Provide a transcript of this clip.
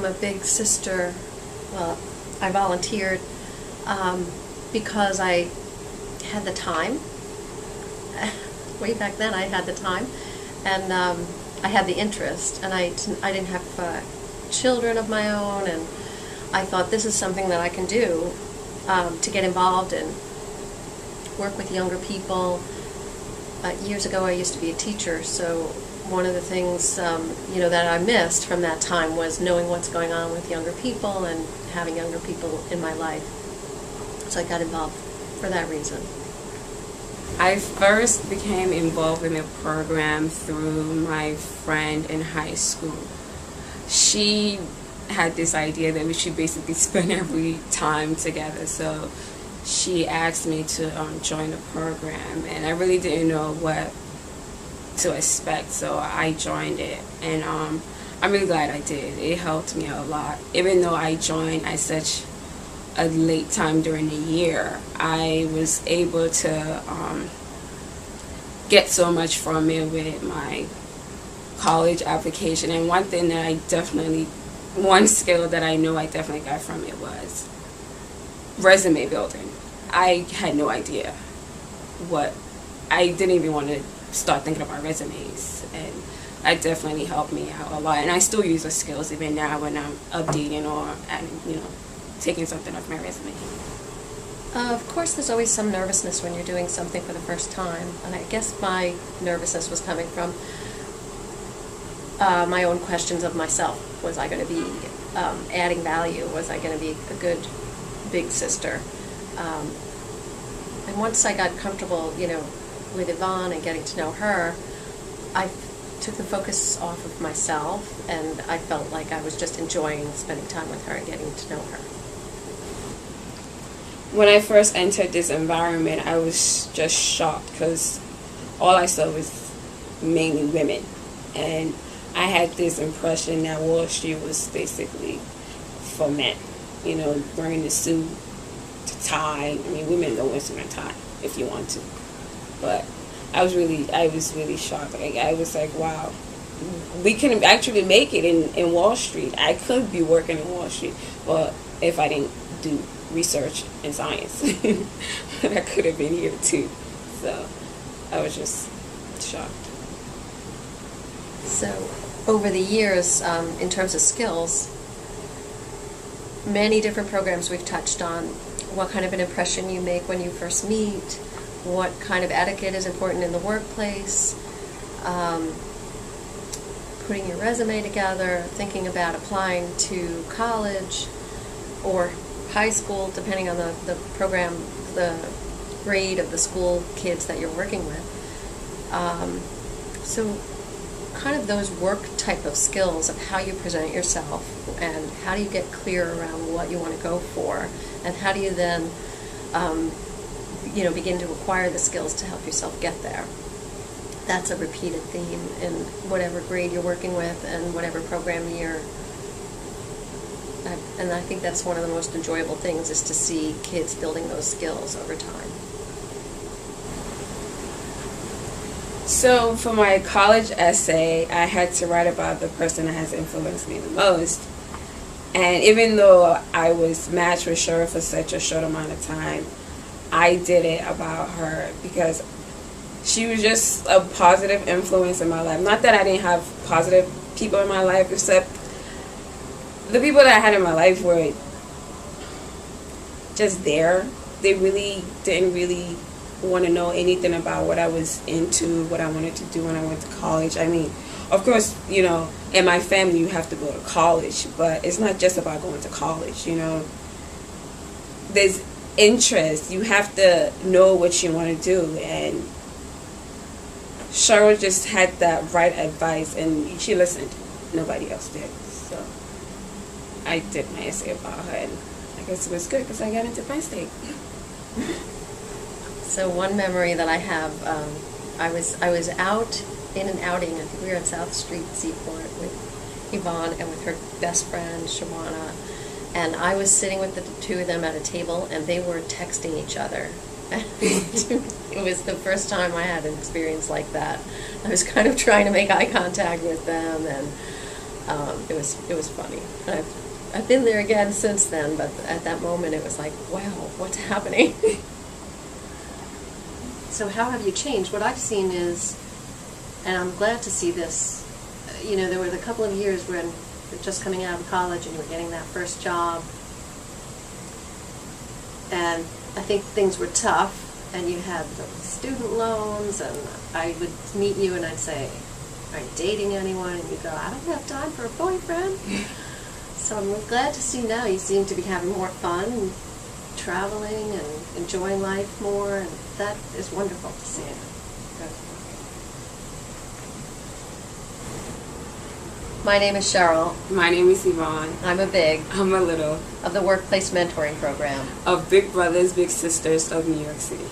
become a big sister, well, I volunteered because I had the time. Way back then I had the time, and I had the interest, and I didn't have children of my own, and I thought this is something that I can do to get involved and work with younger people. Years ago I used to be a teacher, so one of the things that I missed from that time was knowing what's going on with younger people and having younger people in my life. So I got involved for that reason. I first became involved in the program through my friend in high school. She had this idea that we should basically spend every time together, so she asked me to join the program, and I really didn't know what to expect, so I joined it, and I'm really glad I did. It helped me out a lot. Even though I joined at such a late time during the year, I was able to get so much from it with my college application. And one skill that I know I definitely got from it was resume building. I had no idea I didn't even want to start thinking about resumes, and that definitely helped me out a lot. And I still use those skills even now when I'm updating or adding, taking something off my resume. Of course, there's always some nervousness when you're doing something for the first time, and I guess my nervousness was coming from my own questions of myself. Was I going to be adding value? Was I going to be a good big sister? And once I got comfortable, with Yvonne and getting to know her, I took the focus off of myself, and I felt like I was just enjoying spending time with her and getting to know her. When I first entered this environment, I was just shocked because all I saw was mainly women, and I had this impression that Wall Street was basically for men, wearing the suit, the tie. I mean, women don't wear suit and tie if you want to, but I was really shocked. I was like, wow, we can actually make it in Wall Street. I could be working in Wall Street, but if I didn't do research and science, I could have been here too. So I was just shocked. So over the years, in terms of skills, many different programs we've touched on. What kind of an impression you make when you first meet, what kind of etiquette is important in the workplace, putting your resume together, thinking about applying to college or high school, depending on the program, the grade of the school kids that you're working with. So kind of those work type of skills of how you present yourself and how do you get clear around what you want to go for, and how do you then begin to acquire the skills to help yourself get there. That's a repeated theme in whatever grade you're working with and whatever program and I think that's one of the most enjoyable things, is to see kids building those skills over time. So for my college essay, I had to write about the person that has influenced me the most. And even though I was matched with Cheryl for such a short amount of time, I did it about her because she was just a positive influence in my life. Not that I didn't have positive people in my life, except the people that I had in my life were just there. They really didn't really want to know anything about what I was into, what I wanted to do when I went to college. I mean, of course, in my family you have to go to college, but it's not just about going to college, There's interest. You have to know what you want to do, and Cheryl just had that right advice, and she listened. Nobody else did. So I did my essay about her, and I guess it was good because I got into Penn State. So one memory that I have, I was out in an outing. I think we were at South Street Seaport with Yvonne and with her best friend Shawana, and I was sitting with the two of them at a table, and they were texting each other. It was the first time I had an experience like that. I was kind of trying to make eye contact with them, and It was funny. I've been there again since then, but at that moment it was like, wow, what's happening? So how have you changed? What I've seen is, and I'm glad to see this, you know, there were a couple of years when you're just coming out of college and you were getting that first job, and I think things were tough, and you had the student loans, and I would meet you and I'd say, are you dating anyone? And you'd go, I don't have time for a boyfriend. So I'm glad to see now you seem to be having more fun, and traveling and enjoying life more, and that is wonderful to see. My name is Cheryl. My name is Yvonne. I'm a big I'm a little of the Workplace Mentoring Program of Big Brothers Big Sisters of New York City.